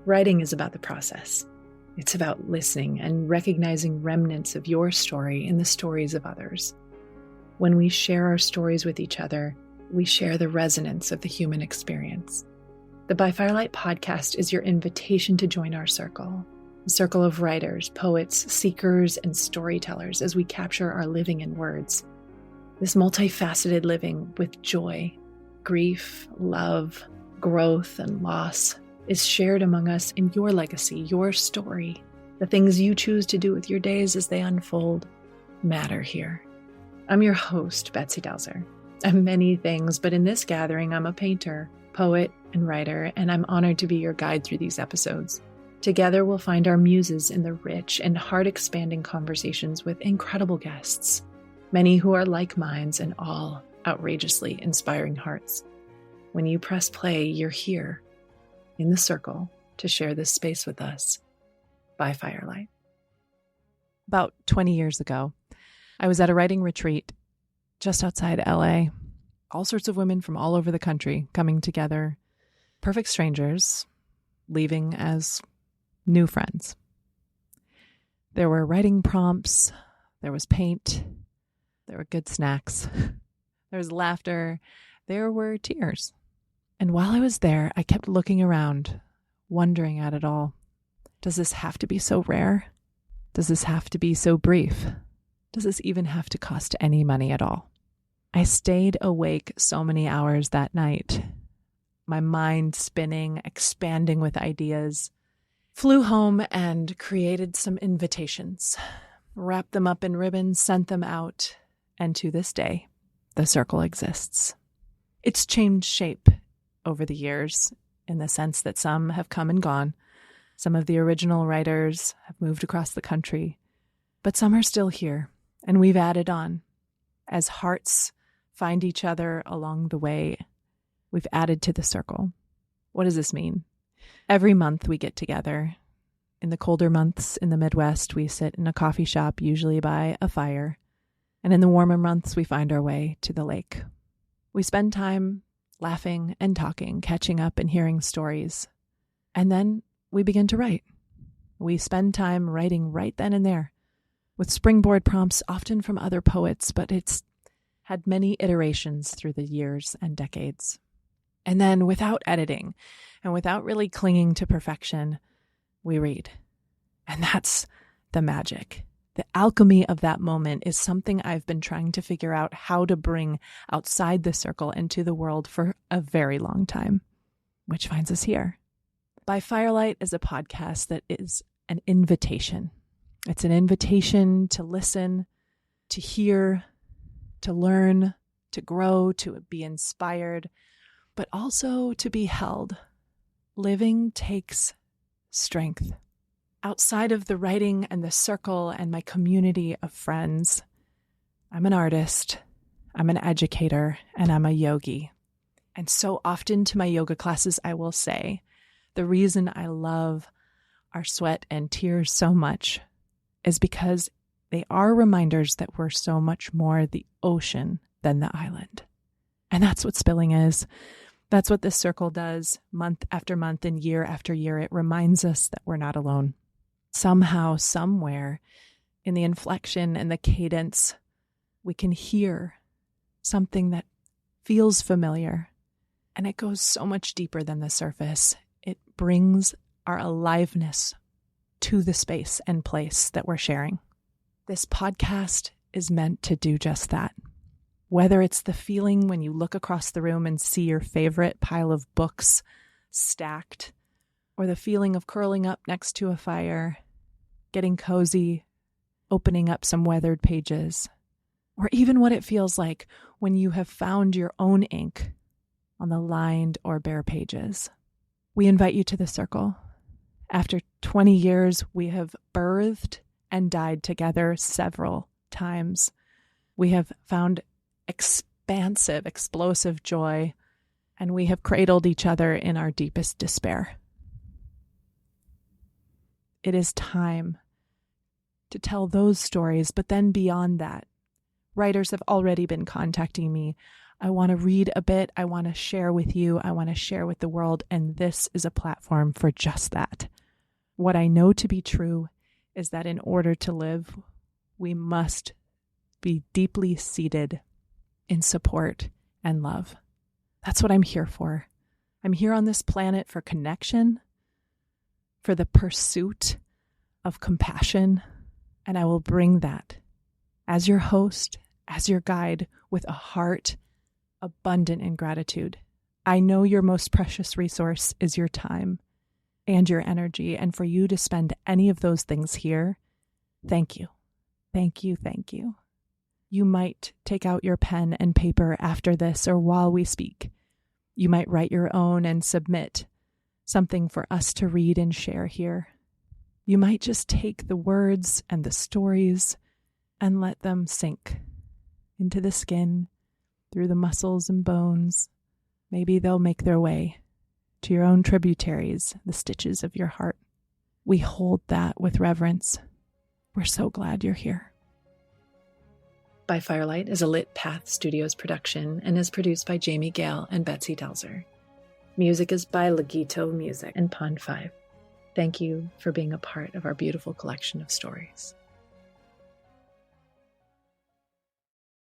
Writing is about the process. It's about listening and recognizing remnants of your story in the stories of others. When we share our stories with each other, we share the resonance of the human experience. The By Firelight podcast is your invitation to join our circle, a circle of writers, poets, seekers, and storytellers as we capture our living in words. This multifaceted living with joy, grief, love, growth, and loss is shared among us in your legacy, your story. The things you choose to do with your days as they unfold matter here. I'm your host, Betsy Delzer. I'm many things, but in this gathering, I'm a painter, poet, and writer, and I'm honored to be your guide through these episodes. Together, we'll find our muses in the rich and heart-expanding conversations with incredible guests, many who are like minds and all outrageously inspiring hearts. When you press play, you're here in the circle to share this space with us. By Firelight. About 20 years ago, I was at a writing retreat just outside LA. All sorts of women from all over the country coming together, perfect strangers, leaving as new friends. There were writing prompts, there was paint, there were good snacks, there was laughter, there were tears. And while I was there, I kept looking around, wondering at it all. Does this have to be so rare? Does this have to be so brief? Does this even have to cost any money at all? I stayed awake so many hours that night, my mind spinning, expanding with ideas. Flew home and created some invitations, wrapped them up in ribbons, sent them out, and to this day, the circle exists. It's changed shape over the years, in the sense that some have come and gone. Some of the original writers have moved across the country, but some are still here, and we've added on. As hearts find each other along the way, we've added to the circle. What does this mean? Every month we get together. In the colder months in the Midwest, we sit in a coffee shop, usually by a fire. And in the warmer months, we find our way to the lake. We spend time laughing and talking, catching up and hearing stories. And then we begin to write. We spend time writing right then and there, with springboard prompts often from other poets, but it's had many iterations through the years and decades. And then without editing and without really clinging to perfection, we read. And that's the magic. The alchemy of that moment is something I've been trying to figure out how to bring outside the circle into the world for a very long time, which finds us here. By Firelight is a podcast that is an invitation. It's an invitation to listen, to hear, to learn, to grow, to be inspired, but also to be held. Living takes strength. Outside of the writing and the circle and my community of friends, I'm an artist, I'm an educator, and I'm a yogi. And so often to my yoga classes, I will say, the reason I love our sweat and tears so much is because they are reminders that we're so much more the ocean than the island. And that's what spilling is. That's what this circle does month after month and year after year. It reminds us that we're not alone. Somehow, somewhere, in the inflection and the cadence, we can hear something that feels familiar. And it goes so much deeper than the surface. It brings our aliveness to the space and place that we're sharing. This podcast is meant to do just that. Whether it's the feeling when you look across the room and see your favorite pile of books stacked, or the feeling of curling up next to a fire, getting cozy, opening up some weathered pages, or even what it feels like when you have found your own ink on the lined or bare pages. We invite you to the circle. After 20 years, we have birthed and died together several times. We have found expansive, explosive joy, and we have cradled each other in our deepest despair. It is time to tell those stories, but then beyond that, writers have already been contacting me I want to read a bit. I want to share with you. I want to share with the world. And this is a platform for just that. What I know to be true is that in order to live, we must be deeply seated in support and love. That's what I'm here for. I'm here on this planet for connection, for the pursuit of compassion, and I will bring that as your host, as your guide, with a heart abundant in gratitude. I know your most precious resource is your time and your energy, and for you to spend any of those things here, thank you. Thank you, thank you. You might take out your pen and paper after this or while we speak. You might write your own and submit something for us to read and share here. You might just take the words and the stories and let them sink into the skin, through the muscles and bones. Maybe they'll make their way to your own tributaries, the stitches of your heart. We hold that with reverence. We're so glad you're here. By Firelight is a Lit Path Studios production and is produced by Jamie Gale and Betsy Delzer. Music is by Legito Music and Pond 5. Thank you for being a part of our beautiful collection of stories.